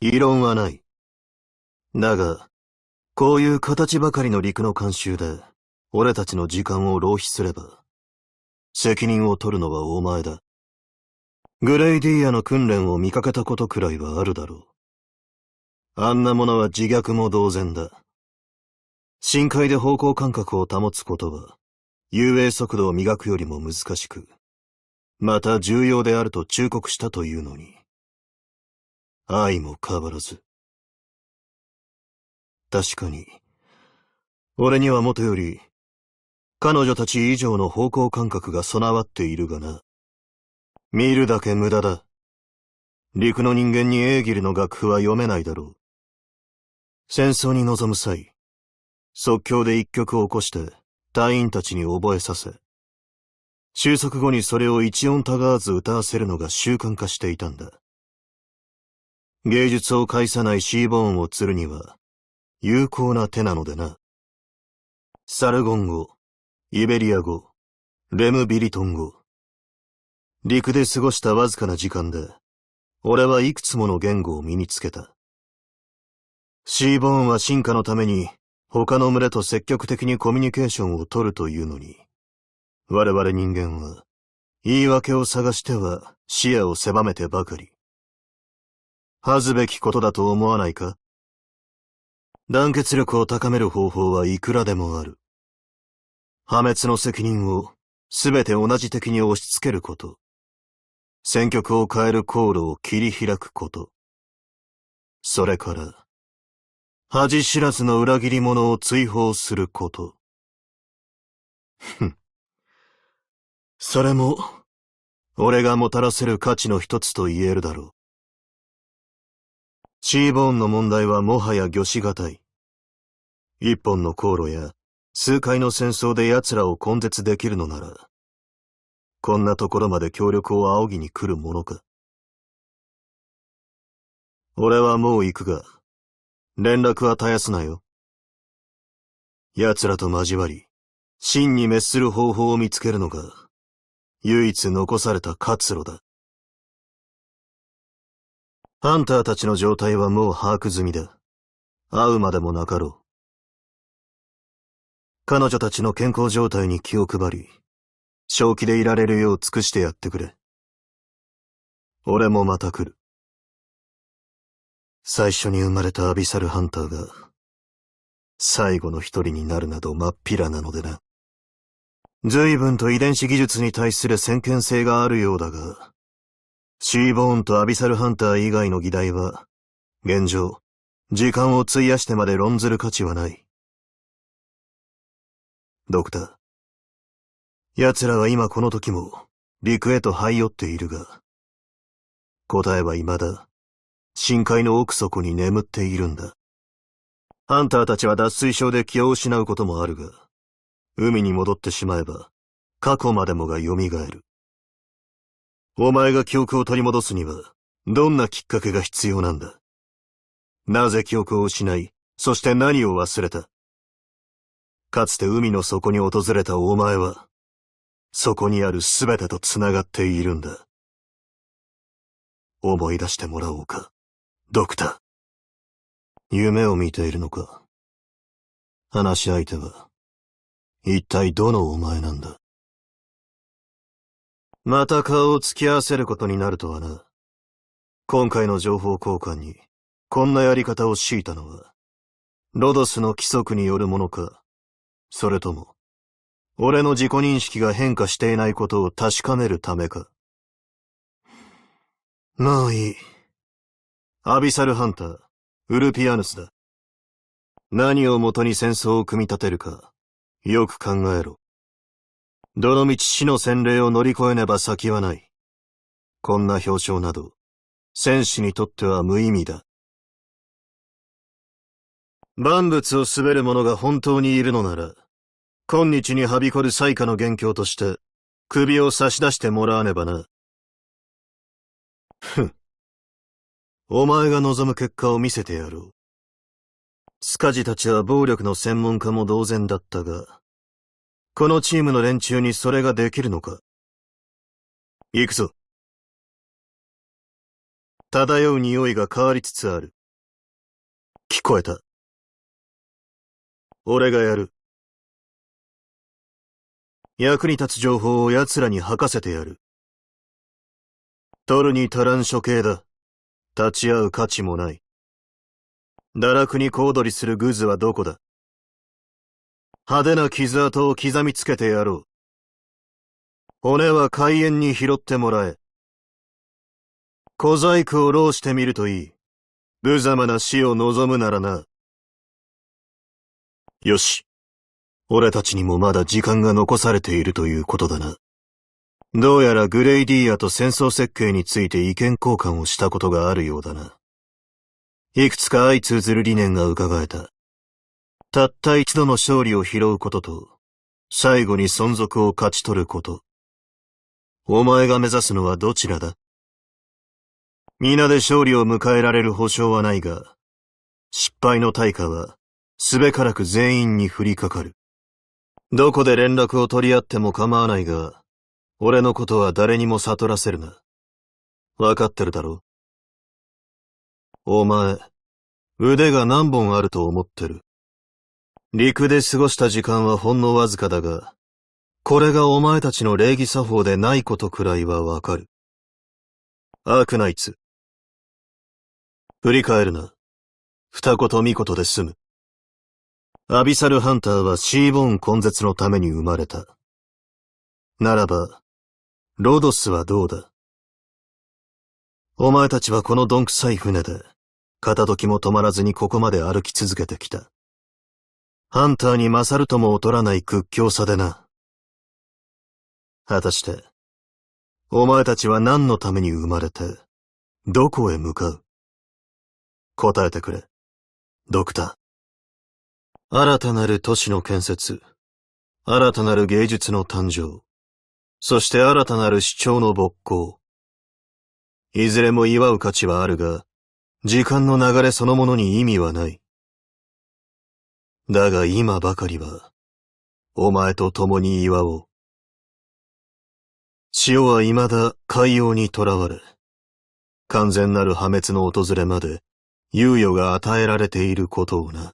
異論はない。だが、こういう形ばかりの陸の慣習で、俺たちの時間を浪費すれば、責任を取るのはお前だ。グレイディアの訓練を見かけたことくらいはあるだろう。あんなものは自虐も同然だ。深海で方向感覚を保つことは、遊泳速度を磨くよりも難しく、また重要であると忠告したというのに、愛も変わらず。確かに、俺にはもとより、彼女たち以上の方向感覚が備わっているがな。見るだけ無駄だ。陸の人間にエーギルの楽譜は読めないだろう。戦争に臨む際、即興で一曲を起こして隊員たちに覚えさせ、収束後にそれを一音たがわず歌わせるのが習慣化していたんだ。芸術を介さないシーボーンを釣るには、有効な手なのでな。サルゴン語、イベリア語、レムビリトン語。陸で過ごしたわずかな時間で、俺はいくつもの言語を身につけた。シーボーンは進化のために、他の群れと積極的にコミュニケーションを取るというのに、我々人間は、言い訳を探しては視野を狭めてばかり。恥ずべきことだと思わないか？団結力を高める方法はいくらでもある。破滅の責任をすべて同じ敵に押し付けること。戦局を変える航路を切り開くこと。それから、恥知らずの裏切り者を追放すること。ふん。それも、俺がもたらせる価値の一つと言えるだろう。シーボーンの問題はもはや御しがたい。一本の航路や数回の戦争で奴らを根絶できるのなら、こんなところまで協力を仰ぎに来るものか。俺はもう行くが、連絡は絶やすなよ。奴らと交わり、真に滅する方法を見つけるのが、唯一残された活路だ。ハンターたちの状態はもう把握済みだ。会うまでもなかろう。彼女たちの健康状態に気を配り、正気でいられるよう尽くしてやってくれ。俺もまた来る。最初に生まれたアビサルハンターが、最後の一人になるなど真っ平なのでな。随分と遺伝子技術に対する先見性があるようだが、シーボーンとアビサルハンター以外の議題は、現状、時間を費やしてまで論ずる価値はない。ドクター。奴らは今この時も、陸へと這い寄っているが、答えは未だ、深海の奥底に眠っているんだ。ハンターたちは脱水症で気を失うこともあるが、海に戻ってしまえば、過去までもが蘇る。お前が記憶を取り戻すには、どんなきっかけが必要なんだ？なぜ記憶を失い、そして何を忘れた？かつて海の底に訪れたお前は、そこにあるすべてと繋がっているんだ。思い出してもらおうか、ドクター。夢を見ているのか？話し相手は、一体どのお前なんだ？また顔を突き合わせることになるとはな。今回の情報交換に、こんなやり方を強いたのは、ロドスの規則によるものか、それとも、俺の自己認識が変化していないことを確かめるためか。まあいい。アビサルハンター、ウルピアヌスだ。何をもとに戦争を組み立てるか、よく考えろ。どのみち死の洗礼を乗り越えねば先はない。こんな表彰など、戦士にとっては無意味だ。万物を滑る者が本当にいるのなら、今日にはびこる災禍の元凶として、首を差し出してもらわねばな。ふん。お前が望む結果を見せてやろう。スカジたちは暴力の専門家も同然だったが、このチームの連中にそれができるのか？行くぞ。漂う匂いが変わりつつある。聞こえた。俺がやる。役に立つ情報を奴らに吐かせてやる。取るに足らん処刑だ。立ち会う価値もない。堕落に小躍りするグズはどこだ。派手な傷跡を刻みつけてやろう。骨は海縁に拾ってもらえ。小細工を浪してみるといい。無様な死を望むならな。よし。俺たちにもまだ時間が残されているということだな。どうやらグレイディアと戦争設計について意見交換をしたことがあるようだな。いくつか相通ずる理念が伺えた。たった一度の勝利を拾うことと、最後に存続を勝ち取ること。お前が目指すのはどちらだ？皆で勝利を迎えられる保証はないが、失敗の対価は、すべからく全員に降りかかる。どこで連絡を取り合っても構わないが、俺のことは誰にも悟らせるな。わかってるだろう？お前、腕が何本あると思ってる？陸で過ごした時間はほんのわずかだが、これがお前たちの礼儀作法でないことくらいはわかる。アークナイツ。振り返るな。二言三言で済む。アビサルハンターはシーボーン根絶のために生まれた。ならば、ロドスはどうだ？お前たちはこのどんくさい船で、片時も止まらずにここまで歩き続けてきた。ハンターに勝るとも劣らない屈強さでな。果たして、お前たちは何のために生まれて、どこへ向かう？答えてくれ、ドクター。新たなる都市の建設、新たなる芸術の誕生、そして新たなる主張の勃興。いずれも祝う価値はあるが、時間の流れそのものに意味はない。だが今ばかりは、お前と共に祝おう。潮は未だ海洋に囚われ、完全なる破滅の訪れまで、猶予が与えられていることをな。